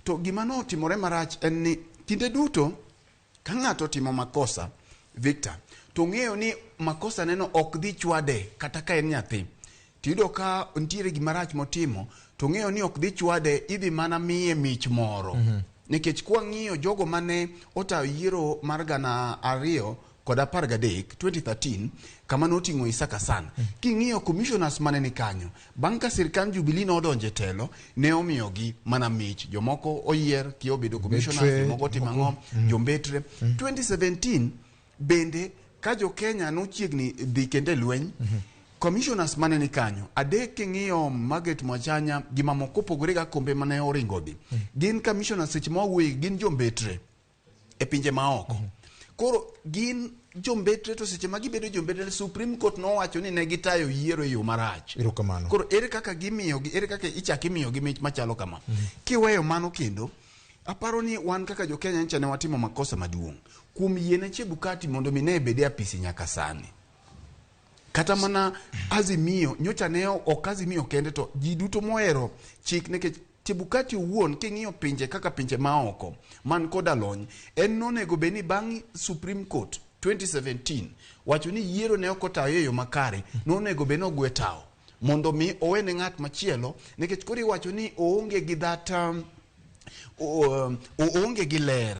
To gima no timore marach en ni kinde duto ka ng'ato timo makosa, Victor, to ng'eyo ni makosa neno ok dhi chwade kata ka en nyathi. Tiyudo ka ntiere gima rach motimo, to ng'eyo ni ok dhi chwade, idhi mana miye mich moro. Nikech kwa ng'iyo jogo mane otayo yiero mar 2013 kama noting'o Isaka San. King'iyo Komishonas mane ni kanyo, bang' ka sirkand Jubilee nodonje telo, ne omiyogi mana mich. Jomoko oyier ki obedo Komishonas, jomoko timo ang'o, jombetre. 2017 bende ka jo Kenya nochiegni dhi kende lweny, Komishonas mane ni kanyo, adek king'iyo Margaret Mwachanya gi mamoko pogore ga kombe mane oringo dhi. Gin Komishonas seche mawuoyi gin jombetre e pinje maoko. Koro gin jombetre, to seche ma gibedo jombetre, Supreme Court nowacho ni ne gitayo yiero e yo marach. Koro ere kaka gimiyogi, ere kaka ichaki miyogi mich machalo kama. Kiweyo mano kendo, aparo ni wan kaka jo Kenya ncha ne watimo makosa maduong'. Kuom yiene Chebukati mondo mine bede apisi nyaka sani. Kata mana Azimio, nyocha ne ok Azimio kende, to ji duto mohero chik nekech Chebukati wuon king'iyo pinje kaka pinje maoko man koda lony, en nonego beni bang' Supreme Court 2017 wacho ni yiero ne okotayo yo makare, nonego beni ogwe tao mondo mi owene ng'at machielo, nekech kori wacho ni oonge gi oonge gi ler